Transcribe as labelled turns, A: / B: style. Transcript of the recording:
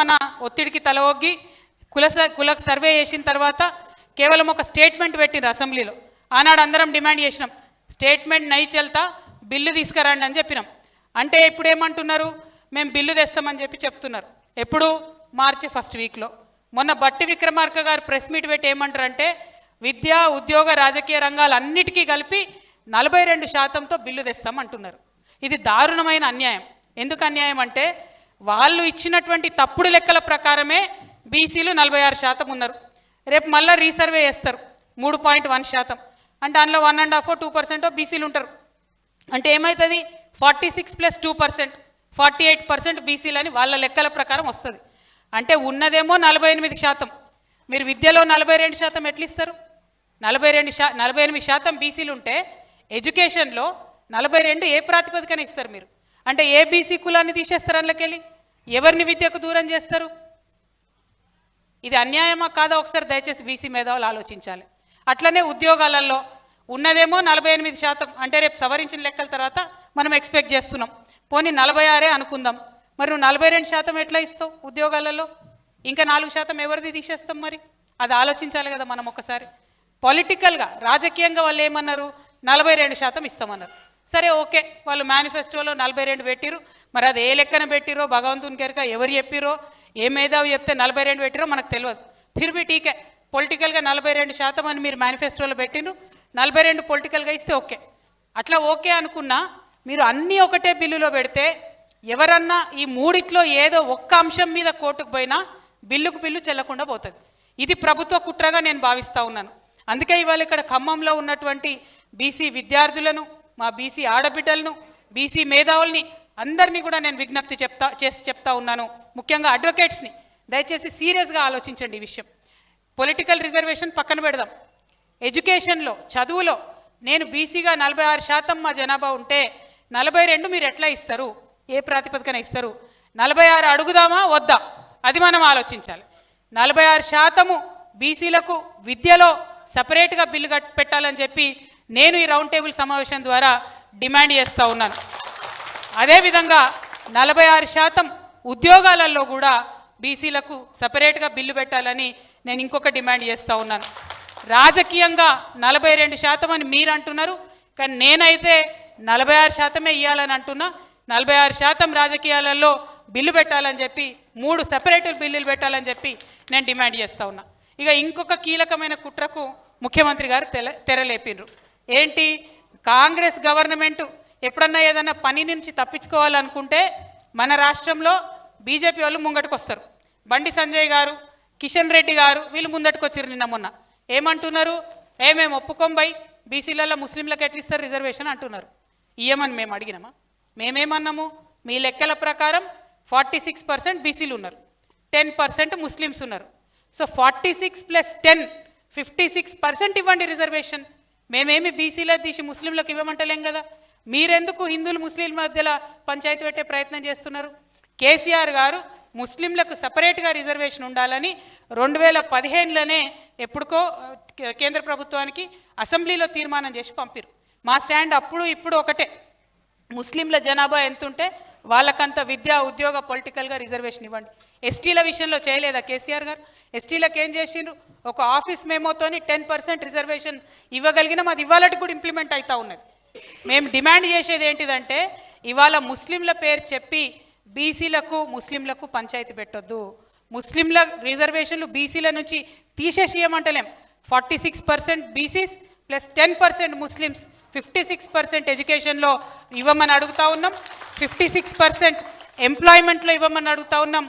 A: మన ఒత్తిడికి తల ఒగ్గి కుల సర్వే చేసిన తర్వాత కేవలం ఒక స్టేట్మెంట్ పెట్టిండ్రు అసెంబ్లీలో. ఆనాడు అందరం డిమాండ్ చేసినాం, స్టేట్మెంట్ నై చెల్తా బిల్లు తీసుకురండి అని చెప్పినాం. అంటే ఇప్పుడు ఏమంటున్నారు, మేము బిల్లు తెస్తామని చెప్తున్నారు. ఎప్పుడు? మార్చి 1st వీక్లో. మొన్న బట్టి విక్రమార్క గారు ప్రెస్ మీట్ పెట్టి ఏమంటారంటే విద్యా ఉద్యోగ రాజకీయ రంగాలన్నిటికీ కలిపి 42%తో బిల్లు తెస్తామంటున్నారు. ఇది దారుణమైన అన్యాయం. ఎందుకు అన్యాయం అంటే వాళ్ళు ఇచ్చినటువంటి తప్పుడు లెక్కల ప్రకారమే బీసీలు 46% ఉన్నారు. రేపు మళ్ళీ రీసర్వే చేస్తారు 3.1%. అంటే అందులో 1.5-2% బీసీలు ఉంటారు. అంటే ఏమవుతుంది? 46 + 2% 48% బీసీలు అని వాళ్ళ లెక్కల ప్రకారం వస్తుంది. అంటే ఉన్నదేమో 48%. మీరు విద్యలో 42% ఎట్లా ఇస్తారు? 48% బీసీలు ఉంటే ఎడ్యుకేషన్లో 42 ఏ ప్రాతిపదికన ఇస్తారు మీరు? అంటే ఏ బీసీ కులాన్ని తీసేస్తారు అందులోకెళ్ళి? ఎవరిని విద్యకు దూరం చేస్తారు? ఇది అన్యాయమా కాదా ఒకసారి దయచేసి బీసీ మేధావులు ఆలోచించాలి. అట్లనే ఉద్యోగాలలో ఉన్నదేమో 48%. అంటే రేపు సవరించిన లెక్కల తర్వాత మనం ఎక్స్పెక్ట్ చేస్తున్నాం. పోనీ 46 అనుకుందాం. మరి నువ్వు 42% ఎట్లా ఇస్తావు ఉద్యోగాలలో? ఇంకా 4% ఎవరిది తీసేస్తాం? మరి అది ఆలోచించాలి కదా మనం ఒకసారి. పొలిటికల్గా రాజకీయంగా వాళ్ళు ఏమన్నారు? 42% ఇస్తామన్నారు. సరే, ఓకే, వాళ్ళు మేనిఫెస్టోలో 42 పెట్టిరు. మరి అది ఏ లెక్కన పెట్టిరో భగవంతుని కెరక, ఎవరు చెప్పిరో, ఏ మేధావి చెప్తే 42 పెట్టిరో మనకు తెలియదు. ఫిర్బి టీకే పొలిటికల్గా 42% అని మీరు మేనిఫెస్టోలో పెట్టిరు. 42 పొలిటికల్గా ఇస్తే ఓకే. అట్లా ఓకే అనుకున్నా మీరు అన్నీ ఒకటే బిల్లులో పెడితే ఎవరన్నా ఈ మూడిట్లో ఏదో ఒక్క అంశం మీద కోర్టుకు పోయినా బిల్లుకు బిల్లు చెల్లకుండా పోతుంది. ఇది ప్రభుత్వ కుట్రగా నేను భావిస్తూ ఉన్నాను. అందుకే ఇవాళ ఇక్కడ ఖమ్మంలో ఉన్నటువంటి బీసీ విద్యార్థులను, మా బీసీ ఆడబిడ్డలను, బీసీ మేధావుల్ని అందరినీ కూడా నేను విజ్ఞప్తి చెప్తా ఉన్నాను. ముఖ్యంగా అడ్వకేట్స్ని దయచేసి సీరియస్గా ఆలోచించండి ఈ విషయం. పొలిటికల్ రిజర్వేషన్ పక్కన పెడదాం. ఎడ్యుకేషన్లో, చదువులో నేను బీసీగా 46% మా జనాభా ఉంటే 42 మీరు ఎట్లా ఇస్తారు? ఏ ప్రాతిపదికన ఇస్తారు? 46 అడుగుదామా వద్దా? అది మనం ఆలోచించాలి. 46% బీసీలకు విద్యలో సపరేట్గా బిల్లు పెట్టాలని చెప్పి నేను ఈ రౌండ్ టేబుల్ సమావేశం ద్వారా డిమాండ్ చేస్తూ ఉన్నాను. అదేవిధంగా 46% ఉద్యోగాలలో కూడా బీసీలకు సపరేట్గా బిల్లు పెట్టాలని నేను ఇంకొక డిమాండ్ చేస్తూ ఉన్నాను. రాజకీయంగా 42% అని మీరు అంటున్నారు, కానీ నేనైతే 46% ఇవ్వాలని అంటున్నా. 46% రాజకీయాలలో బిల్లు పెట్టాలని చెప్పి 3 సెపరేట్ బిల్లులు పెట్టాలని చెప్పి నేను డిమాండ్ చేస్తూ ఉన్నా. ఇక ఇంకొక కీలకమైన కుట్రకు ముఖ్యమంత్రి గారు తెరలేపినరు. ఏంటి? కాంగ్రెస్ గవర్నమెంట్ ఎప్పుడన్నా ఏదన్నా పని నుంచి తప్పించుకోవాలనుకుంటే మన రాష్ట్రంలో బీజేపీ వాళ్ళు ముంగటికి వస్తారు. బండి సంజయ్ గారు, కిషన్ రెడ్డి గారు వీళ్ళు ముందటికి వచ్చారు నిన్న మొన్న. ఏమంటున్నారు? మేము ఒప్పుకోంబై బీసీలలో ముస్లింలకు ఎట్లా ఇస్తారు రిజర్వేషన్ అంటున్నారు. ఇయ్యమని మేము అడిగినామా? మేమేమన్నాము? మీ లెక్కల ప్రకారం 46% బీసీలు ఉన్నారు, 10% ముస్లిమ్స్ ఉన్నారు. సో 46 + 10 56% ఇవ్వండి రిజర్వేషన్. మేమేమి బీసీలో తీసి ముస్లింలకు ఇవ్వమంటలేం కదా. మీరెందుకు హిందువులు ముస్లింల మధ్యలో పంచాయతీ పెట్టే ప్రయత్నం చేస్తున్నారు? కేసీఆర్ గారు ముస్లింలకు సపరేట్గా రిజర్వేషన్ ఉండాలని 2015లోనే ఎప్పుడుకో కేంద్ర ప్రభుత్వానికి అసెంబ్లీలో తీర్మానం చేసి పంపిరు. మా స్టాండ్ అప్పుడు ఇప్పుడు ఒకటే. ముస్లింల జనాభా ఎంతుంటే వాళ్ళకంత విద్యా ఉద్యోగ పొలిటికల్గా రిజర్వేషన్ ఇవ్వండి. ఎస్టీల విషయంలో చేయలేదా కేసీఆర్ గారు? ఎస్టీలకు ఏం చేసిండ్రు? ఒక ఆఫీస్ మేమోతోని 10% రిజర్వేషన్ ఇవ్వగలిగినాం. అది ఇవాళకి కూడా ఇంప్లిమెంట్ అవుతూ ఉన్నది. మేము డిమాండ్ చేసేది ఏంటిదంటే ఇవాళ ముస్లింల పేరు చెప్పి బీసీలకు ముస్లింలకు పంచాయతీ పెట్టొద్దు. ముస్లింల రిజర్వేషన్లు బీసీల నుంచి తీసేసి ఇవ్వమంటలేం. 46% బీసీస్ + 10% ముస్లిమ్స్, 56% ఎడ్యుకేషన్లో ఇవ్వమని అడుగుతా ఉన్నాం. 56% ఎంప్లాయ్మెంట్లో ఇవ్వమని అడుగుతా ఉన్నాం.